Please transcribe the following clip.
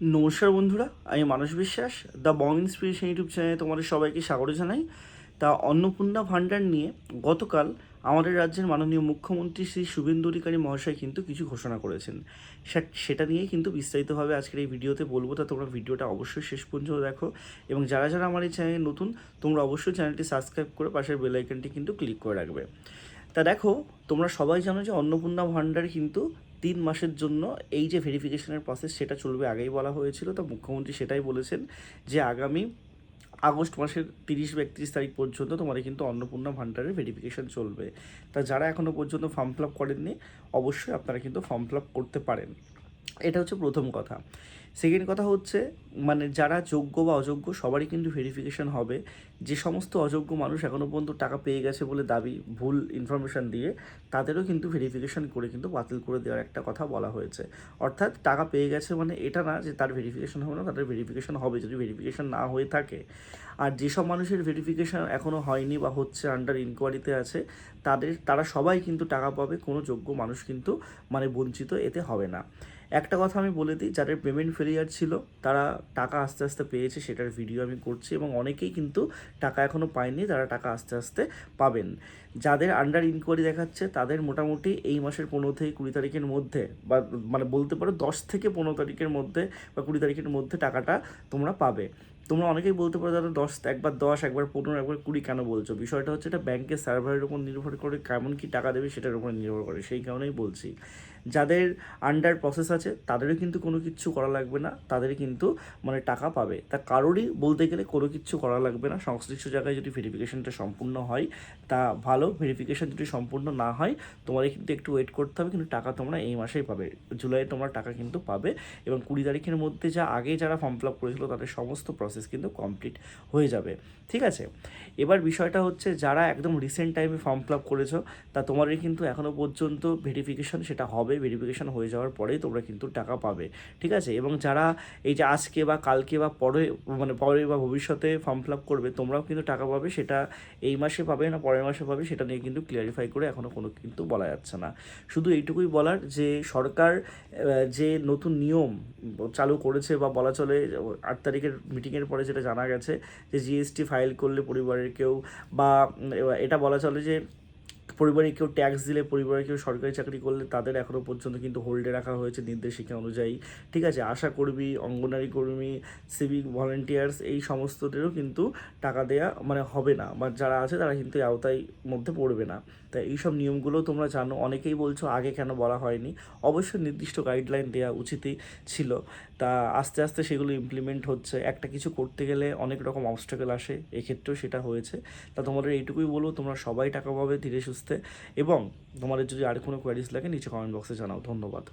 নমস্কার বন্ধুরা, আমি মানস বিশ্বাস, দ্য বং ইন্সপিরেশন ইউটিউব চ্যানেলে তোমাদের সবাইকে স্বাগত জানাই। তা অন্নপূর্ণা ভাণ্ডার নিয়ে গতকাল আমাদের রাজ্যের মাননীয় মুখ্যমন্ত্রী শ্রী শুভেন্দু অধিকারী মহাশয় কিন্তু কিছু ঘোষণা করেছেন। সেটা নিয়ে কিন্তু বিস্তারিতভাবে আজকের এই ভিডিওতে বলবো, তা তোমরা ভিডিওটা অবশ্যই শেষ পর্যন্ত দেখো। এবং যারা যারা আমার এই চ্যানেলে নতুন, তোমরা অবশ্যই চ্যানেলটি সাবস্ক্রাইব করে পাশের বেল আইকনটি কিন্তু ক্লিক করে রাখবে। তা দেখো, তোমরা সবাই জানো যে অন্নপূর্ণা ভাণ্ডার কিন্তু 3 মাসের জন্য এই যে ভেরিফিকেশনের প্রসেস সেটা চলবে, আগেই বলা হয়েছিল। তো মুখ্যমন্ত্রী সেটাই বলেছেন যে আগামী আগস্ট মাসের 30 বা 31 তারিখ পর্যন্ত তোমাদের কিন্তু অন্নপূর্ণা ভাণ্ডারের ভেরিফিকেশন চলবে। তা যারা এখনও পর্যন্ত ফর্ম ফিল আপ করেননি, অবশ্যই আপনারা কিন্তু ফর্ম ফিল আপ করতে পারেন। এটা হচ্ছে প্রথম কথা। সেকেন্ড কথা হচ্ছে, মানে যারা যোগ্য বা অযোগ্য সবারই কিন্তু ভেরিফিকেশন হবে। যে সমস্ত অযোগ্য মানুষ এখনও পর্যন্ত টাকা পেয়ে গেছে বলে দাবি, ভুল ইনফরমেশান দিয়ে, তাদেরও কিন্তু ভেরিফিকেশন করে কিন্তু বাতিল করে দেওয়ার একটা কথা বলা হয়েছে। অর্থাৎ টাকা পেয়ে গেছে মানে এটা না যে তার ভেরিফিকেশন হবে না, তাদের ভেরিফিকেশন হবে যদি ভেরিফিকেশন না হয়ে থাকে। আর যেসব মানুষের ভেরিফিকেশন এখনও হয়নি বা হচ্ছে, আন্ডার ইনকোয়ারিতে আছে, তারা সবাই কিন্তু টাকা পাবে। কোনো যোগ্য মানুষ কিন্তু মানে বঞ্চিত এতে হবে না। একটা কথা আমি বলে দিই, যাদের পেমেন্ট ফেলিয়ার ছিল তারা টাকা আস্তে আস্তে পেয়েছে, সেটার ভিডিও আমি করছি। এবং অনেকেই কিন্তু টাকা এখনও পায়নি, তারা টাকা আস্তে আস্তে পাবেন। যাদের আন্ডার ইনকোয়ারি দেখাচ্ছে তাদের মোটামুটি এই মাসের 15 থেকে 20 তারিখের মধ্যে, বা মানে বলতে পারো 10 থেকে 15 তারিখের মধ্যে বা 20 তারিখের মধ্যে টাকাটা তোমরা পাবে। তোমরা অনেকেই বলতে পারো দাদা 10, একবার 10, একবার 15, একবার 20 কেন বলছো? বিষয়টা হচ্ছে এটা ব্যাংকের সার্ভারের উপর নির্ভর করে, কেমন কি টাকা দেবে সেটার উপর নির্ভর করে। সেই কারণেই বলছি, যাদের আন্ডার প্রসেস আছে তাদেরও কিন্তু কোনো কিচ্ছু করা লাগবে না, তাদের কিন্তু মানে টাকা পাবে। তা কারোরই বলতে গেলে কোনো কিচ্ছু করা লাগবে না। সংশ্লিষ্ট জায়গায় যদি ভেরিফিকেশনটা সম্পূর্ণ হয় তা ভালো, ভেরিফিকেশন যদি সম্পূর্ণ না হয় তোমাদের কিন্তু একটু ওয়েট করতে হবে, কিন্তু টাকা তোমরা এই মাসেই পাবে। জুলাইয়ে তোমরা টাকা কিন্তু পাবে। এবং 20 তারিখের মধ্যে আগে যারা ফর্ম ফিল আপ করেছিল তাদের সমস্ত প্রসেস কিন্তু কমপ্লিট হয়ে যাবে। ঠিক আছে, এবার বিষয়টা হচ্ছে যারা একদম রিসেন্ট টাইমে ফর্ম ফিল আপ করেছো, তা তোমাদের কিন্তু এখনও পর্যন্ত ভেরিফিকেশন সেটা হবে। ভেরিফিকেশন হয়ে যাওয়ার পরেই তোমরা কিন্তু টাকা পাবে। ঠিক আছে, এবং যারা এই যে আজকে বা কালকে বা পরে বা ভবিষ্যতে ফর্ম ফিল আপ করবে, তোমরাও কিন্তু টাকা পাবে। সেটা এই মাসে পাবে না পরের মাসে পাবে, সেটা নিয়ে কিন্তু ক্লিয়ারিফাই করে এখনও কোনো কিন্তু বলা যাচ্ছে না। শুধু এইটুকুই বলার যে সরকার যে নতুন নিয়ম চালু করেছে, বা বলা চলে 8 তারিখের মিটিংয়ের পরে যেটা জানা গেছে যে জিএসটি ফাইল করলে পরিবারের কেউ, বা এটা বলা চলে যে পরিবারে কেউ ট্যাক্স দিলে, পরিবারে কেউ সরকারি চাকরি করলে তাদের এখনও পর্যন্ত কিন্তু হোল্ডে রাখা হয়েছে নির্দেশিকা অনুযায়ী। ঠিক আছে, আশা কর্মী, অঙ্গনারী কর্মী, সিভিক ভলেন্টিয়ার্স, এই সমস্তদেরও কিন্তু টাকা দেয়া মানে হবে না, বা যারা আছে তারা কিন্তু আওতায় মধ্যে পড়বে না। তাই এইসব নিয়মগুলো তোমরা জানো। অনেকেই বলছো আগে কেন বলা হয়নি, অবশ্যই নির্দিষ্ট গাইডলাইন দেওয়া উচিতই ছিল। তা আস্তে আস্তে সেগুলো ইমপ্লিমেন্ট হচ্ছে। একটা কিছু করতে গেলে অনেক রকম অবস্টাকেল আসে, এক্ষেত্রেও সেটা হয়েছে। তা তোমাদের এইটুকুই বলবো, তোমরা সবাই টাকা পাবে ধীরে সুস্থে। এবং তোমাদের যদি আর কোনো কোয়ারিজ লাগে নিচে কমেন্ট বক্সে জানাও। ধন্যবাদ।